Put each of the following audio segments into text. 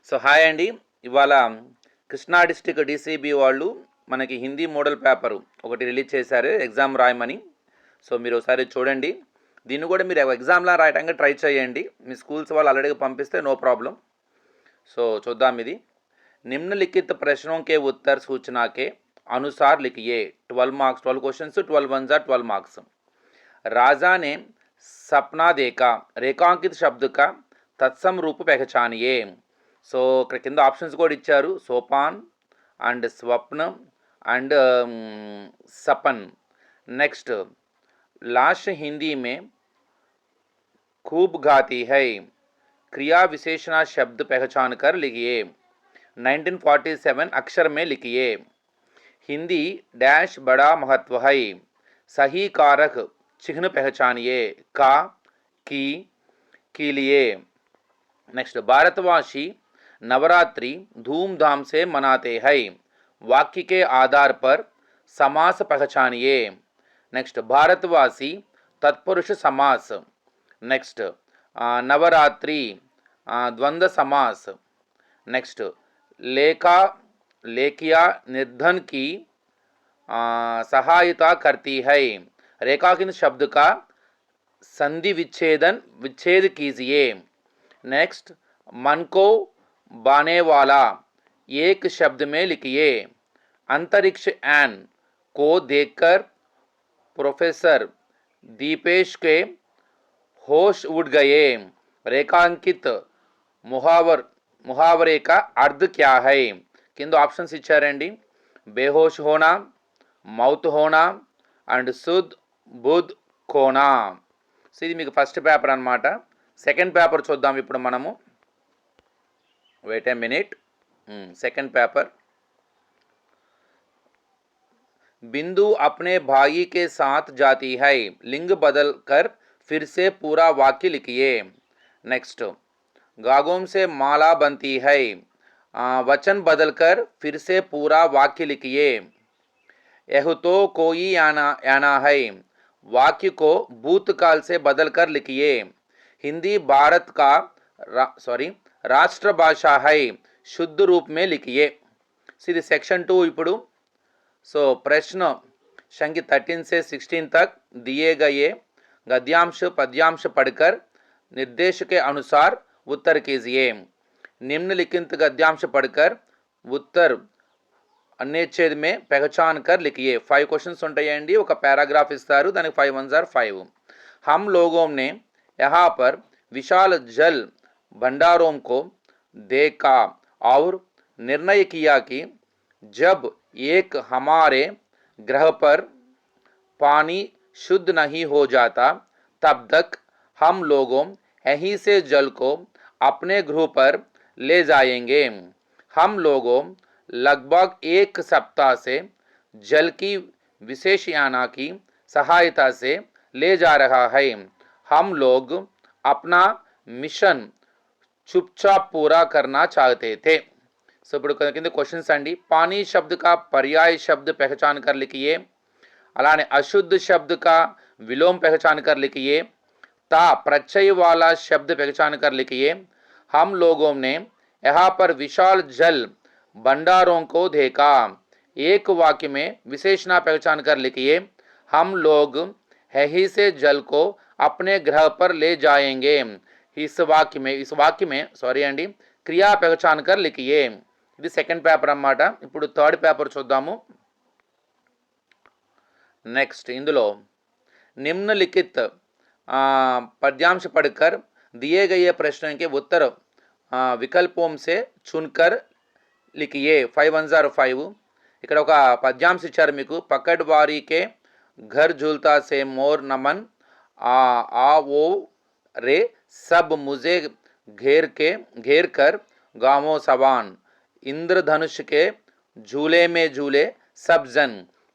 So hi అండి. ఇవాళ Krishna district DCB వాళ్ళు మనకి హిందీ మోడల్ పేపర్ ఒకటి రిలీజ్ చేశారు ఎగ్జామ్ రాయమని. సో మీరు ఒకసారి చూడండి. దీన్ని కూడా మీరు ఎగ్జామ్లా రాయడానికి ట్రై చేయండి. మీ స్కూల్స్ వాళ్ళు ఆల్రెడీ పంపిస్తే నో ప్రాబ్లం. సో చూద్దాం ఇది. निम्नलिखित प्रश्नों के उत्तर सूचना के अनुसार लिखिए। 12 मार्क्स, 12 क्वेश्चन, 12 वन 12 मार्क्स। राजा ने सपना देखा, रेखांकित शब्द का तत्सम रूप पहचानिए। సో ఇక్కడ కింద ఆప్షన్స్ కూడా ఇచ్చారు, Sopan and Swapna and Sapan. Next लाश हिंदी में खूब गाती है, क्रिया विशेषण शब्द पहचान कर लिखिए। 1947 अक्षर में लिखिए। हिंदी डैश बड़ा महत्व है, सही कारक चिन्ह पहचानिए, का, की, के लिए। नेक्स्ट भारतवासी नवरात्रि धूमधाम से मनाते हैं, वाक्य के आधार पर समास पहचानिए। नेक्स्ट भारतवासी तत्पुरुष समास। नेक्स्ट नवरात्रि द्वंद्व समास। नेक्स्ट लेखा लेखिया निर्धन की सहायता करती है, रेखांकित शब्द का संधि विच्छेद कीजिए। नेक्स्ट मन को बाने वाला एक शब्द में लिखिए। अंतरिक्ष एन को देखकर प्रोफेसर दीपेश के होश उड़ गए, रेखांकित मुहावरे का अर्थ क्या है? किंद ऑप्शंस इच्चारंडी, बेहोश होना, मौत होना अंड सुध बुध खोना. సో ఇది మీకు ఫస్ట్ పేపర్ అన్నమాట. సెకండ్ పేపర్ చూద్దాం ఇప్పుడు మనము. Wait a minute. Second paper. बिंदु अपने भाई के साथ जाती है, लिंग बदल कर फिर से पूरा वाक्य लिखिए। नेक्स्ट गागों से माला बनती है, वचन बदलकर फिर से पूरा वाक्य लिखिए। यह तो कोई आना है, वाक्य को भूतकाल से बदलकर लिखिए। हिंदी भारत का राष्ट्रभाषा है, शुद्ध रूप में लिखिए। सीधी सेक्शन 2 इपड़ू. सो प्रश्न संख्या 13 से 16 तक दिए गए गद्यांश पद्यांश पढ़कर निर्देश के अनुसार उत्तर कीजिए। निम्नलिखित गद्यांश पढ़कर उत्तर अन्यच्छेद में पहचान कर लिखिए। 5 क्वेश्चंस ఉంటాయండి, ఒక पैराग्राफ ఇస్తారు, దానికి 5 1 5। हम लोगों ने यहाँ पर विशाल जल भंडारों को देखा और निर्णय किया कि जब एक हमारे ग्रह पर पानी शुद्ध नहीं हो जाता तब तक हम लोगों यहीं से जल को अपने ग्रह पर ले जाएंगे। हम लोगों लगभग एक सप्ताह से जल की विशेष याना की सहायता से ले जा रहा है। हम लोग अपना मिशन चुपचाप पूरा करना चाहते थे। सो ఇప్పుడు కింద క్వశ్చన్స్ అండి. पानी शब्द का पर्याय शब्द पहचान कर लिखिए। అలానే अशुद्ध शब्द का विलोम पहचान कर लिखिए। ता प्रत्यय वाला शब्द पहचान कर लिखिए। हम लोगों ने यहाँ पर विशाल जल भंडारों को देखा, एक वाक्य में विशेषण पहचान कर लिखिए। हम लोग यहीं से जल को अपने ग्रह पर ले जाएंगे। इस वाक्य में सॉरी अंडी क्रिया पहचान कर लिखिए। ఇది సెకండ్ పేపర్ అన్నమాట. ఇప్పుడు థర్డ్ పేపర్ చూద్దాము. నెక్స్ట్ ఇందులో निम्नलिखित पद्यांश पढ़कर दिए गए प्रश्नों के उत्तर विकल्पों से चुनकर लिखिए। 5 1 5। ఇక్కడ ఒక పద్యాంశం ఇచ్చారు మీకు. పకడ్వారీ के घर झूलता से मोर नमन, आ वो रे सब मुझे घेर कर गावों सवान, इंद्रधनुष के झूले में झूले सब जन,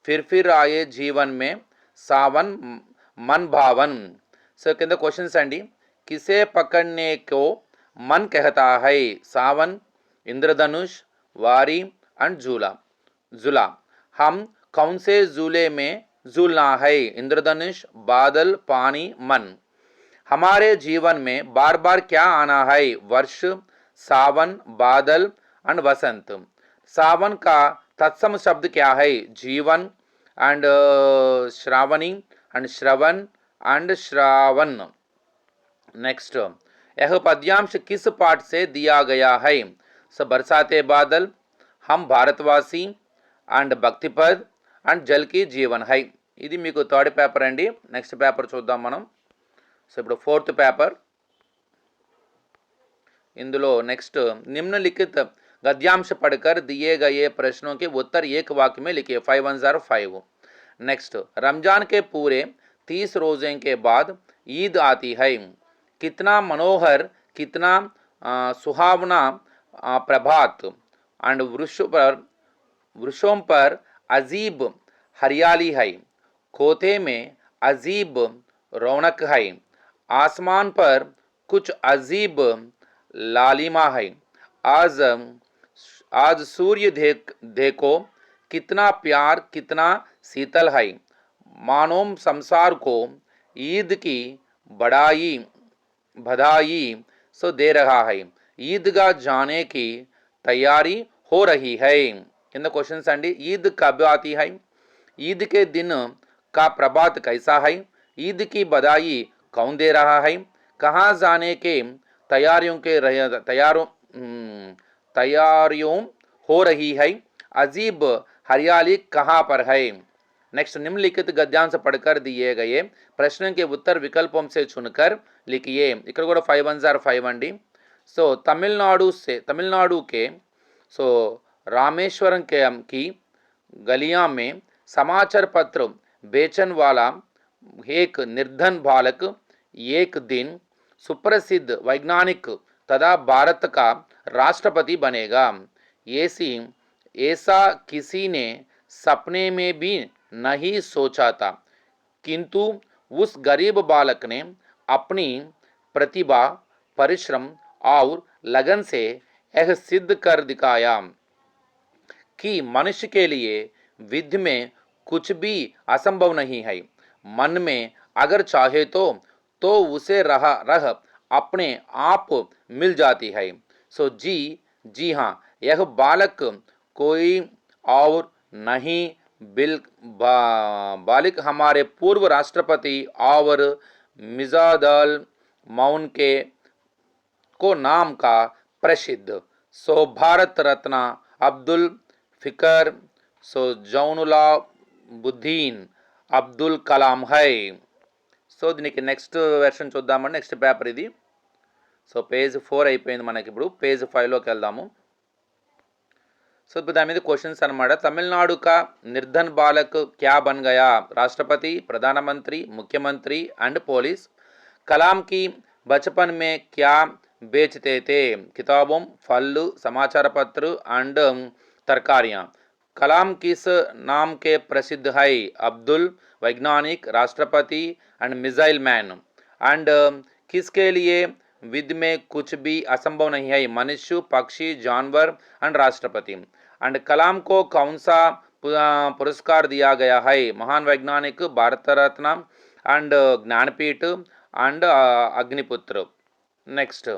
फिर आए जीवन में सावन मन भावन. సో కింద క్వశ్చన్స్ అండి. किसे पकड़ने को मन कहता है? सावन, इंद्रधनुष, वारी एंड झूला. हम कौन से झूले में झूलना है? इंद्रधनुष, बादल, पानी, मन. हमारे जीवन में बार बार क्या आना है? वर्ष, सावन, बादल एंड वसंत। सावन का तत्सम शब्द क्या है? जीवन and Shravani and Shravan and Shravan. Next, यह पद्यांश किस पाठ से दिया गया है? सब बरसाते बादल, हम भारतवासी and భక్తిపద్ and Jalki Jeevan high. ఇది మీకు థర్డ్ పేపర్ అండి। నెక్స్ట్ పేపర్ చూద్దాం మనం। సో ఇప్పుడు ఫోర్త్ పేపర్, ఇందులో నెక్స్ట్ निम्नलिखित गद्यांश पढ़कर दिए गए प्रश्नों के उत्तर एक वाक्य में लिखिए। 5105। नेक्स्ट, रमजान के पूरे 30 रोजे के बाद ईद आती है। कितना मनोहर, कितना सुहावना प्रभात एंड वृक्षों पर अजीब हरियाली है। खोते में अजीब रौनक है। आसमान पर कुछ अजीब लालिमा है। आज सूर्य देखो कितना प्यार, कितना शीतल है। मानो संसार को ईद की बधाई सो दे रहा है। ईदगाह जाने की तैयारी हो रही है। किंद क्वेश्चंस अंडी। ईद कब आती है? ईद के दिन का प्रभात कैसा है? ईद की बधाई कौन दे रहा है? कहाँ जाने के तैयारियों हो रही है। अजीब हरियाली कहाँ पर है। नेक्स्ट, निम्नलिखित गद्यांश पढ़कर दिए गए प्रश्न के उत्तर विकल्पों से चुनकर लिखिए। ఇక్కడ కూడా 5105 अंडी। सो तमिलनाडु के सो रामेश्वरम की गलियां में समाचार पत्र बेचने वाला एक निर्धन बालक एक दिन सुप्रसिद्ध वैज्ञानिक तथा भारत का राष्ट्रपति बनेगा। ऐसा किसी ने सपने में भी नहीं सोचा था, किंतु उस गरीब बालक ने अपनी प्रतिभा, परिश्रम और लगन से यह सिद्ध कर दिखाया कि मनुष्य के लिए विधि में कुछ भी असंभव नहीं है। मन में अगर चाहे तो उसे रह अपने आप मिल जाती है। सो जी हाँ, यह बालक कोई और नहीं बालिक हमारे पूर्व राष्ट्रपति और मिजादल मौन के को नाम का प्रसिद्ध सो भारत रत्न अब्दुल फिकर सो जौनुलाबुद्दीन అబ్దుల్ కలాం హై। సో దీనికి నెక్స్ట్ వెర్షన్ చూద్దామండి। నెక్స్ట్ పేపర్ ఇది। సో పేజ్ 4 అయిపోయింది మనకి। ఇప్పుడు పేజ్ 5లోకి వెళ్దాము। సో ఇప్పుడు దాని మీద క్వశ్చన్స్ అనమాట। तमिलनाडु का निर्धन बालक क्या बन गया? राष्ट्रपति, प्रधानमंत्री, मुख्यमंत्री एंड पुलिस। कलाम की बचपन में क्या बेचते थे? किताबों, फल, समाचार पत्र एंड तरकारियाँ। कलाम किस नाम के प्रसिद्ध है? अब्दुल, वैज्ञानिक, राष्ट्रपति एंड मिसाइल मैन। एंड किसके लिए विधि में कुछ भी असंभव नहीं है? मनुष्य, पक्षी, जानवर एंड राष्ट्रपति। एंड कलाम को कौन सा पुरस्कार दिया गया है? महान वैज्ञानिक, Bharat Ratna and Jnanpith and अग्निपुत्र। Next,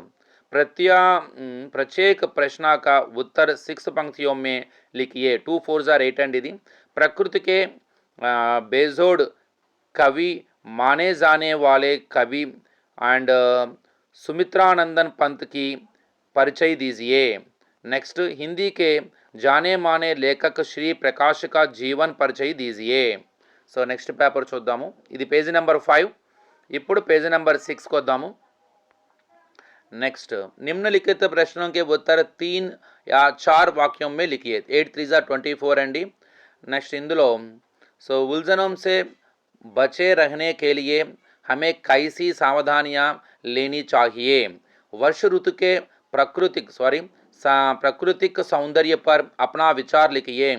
प्रत्येक प्रश्न का उत्तर 6 पंक्तियों में लिखिए। 2 4 8 अंड इदी। प्रकृति के बेजोड़ कवि माने जाने वाले कवि एंड सुमित्रानंदन पंत की परिचय दीजिए। नेक्स्ट, हिंदी के जाने माने लेखक श्री प्रकाश का जीवन परिचय दीजिए। సో నెక్స్ట్ పేపర్ చూద్దాము। ఇది పేజీ నెంబర్ 5। ఇప్పుడు పేజీ నెంబర్ 6కి వద్దాము। नेक्स्ट, निम्नलिखित प्रश्नों के उत्तर 3 या 4 वाक्यों में लिखिए। 8 3 24 अंडी। नेक्स्ट, इंदुलो सो उलझनों से बचे रहने के लिए हमें कैसी सावधानियां लेनी चाहिए? वर्ष ऋतु के प्राकृतिक सौंदर्य पर अपना विचार लिखिए।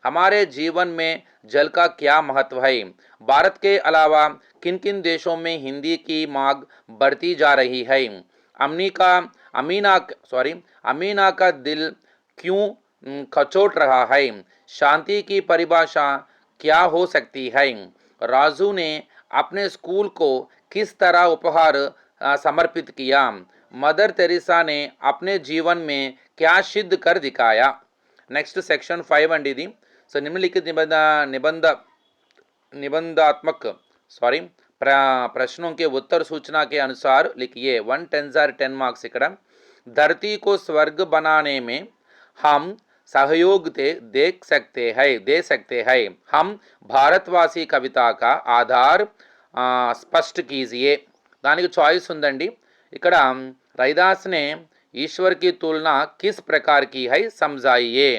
हमारे जीवन में जल का क्या महत्व है? भारत के अलावा किन किन देशों में हिंदी की मांग बढ़ती जा रही है? अमीना का दिल क्यों खचोट रहा है? शांति की परिभाषा क्या हो सकती है? राजू ने अपने स्कूल को किस तरह उपहार समर्पित किया? मदर तेरेसा ने अपने जीवन में क्या सिद्ध कर दिखाया. नेक्स्ट सेक्शन 5 अंडी ఇది. సో నిమ్నలిఖిత निबंधात्मक सॉरी प्रश्नों के उत्तर सूचना के अनुसार लिखिए. 1 10 10 मार्क्स ఇక్కడ. धरती को स्वर्ग बनाने में हम सहयोग दे सकते हैं. हम भारतवासी कविता का आधार स्पष्ट कीजिए. దానికి చాయిస్ ఉందండి. ఇక్కడ रैदास ने ईश्वर की तुलना किस प्रकार की है समझाइए.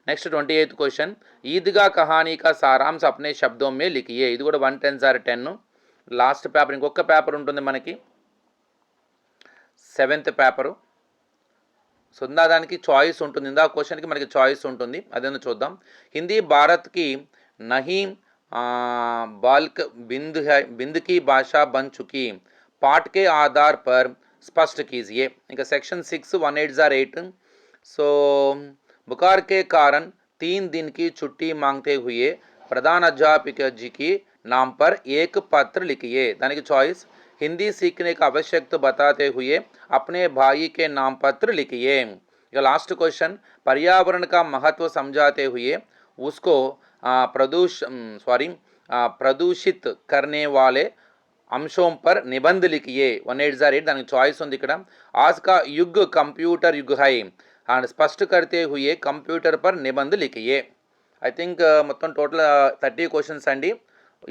Next 28th question. ईदगाह कहानी का सारांश अपने शब्दों में लिखिए. ఇది కూడా 1 10 10. లాస్ట్ పేపర్ ఇంకొక పేపర్ ఉంటుంది మనకి 7th పేపరు. సో దానికి చాయిస్ ఉంటుంది. ఇందా క్వశ్చన్కి మనకి చాయిస్ ఉంటుంది, అదేందో చూద్దాం. హిందీ భారత్కి నహీ బాల్క్ బింద్ की भाषा बन चुकी. पाठ के आधार पर स्पष्ट कीजिए. ఇంకా సెక్షన్ 6 1808. सो बुखार के कारण 3 दिन की छुट्टी मांगते हुए प्रधान अध्यापिका जी की नाम पर एक पत्र लिखिए. దానికి చాయిస్ हिंदी सीखने का आवश्यकता बताते हुए अपने भाई के नाम पत्र लिखिए. या लास्ट क्वेश्चन. पर्यावरण का महत्व समझाते हुए उसको प्रदूषित करने वाले अंशों पर निबंध लिखिए. 1808. దానికి చాయిస్ ఉంది ఇక్కడ. आज का युग कंप्यूटर युग है అండ్ స్పष्ट करते हुए कंप्यूटर पर निबंध लिखिए. ఐ థింక్ మొత్తం టోటల్ 30 క్వశ్చన్స్ అండి.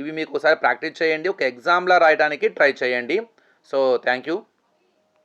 ఇవి మీకు ఒకసారి ప్రాక్టీస్ చేయండి, ఒక ఎగ్జామ్లా రాయడానికి ట్రై చేయండి. So thank you.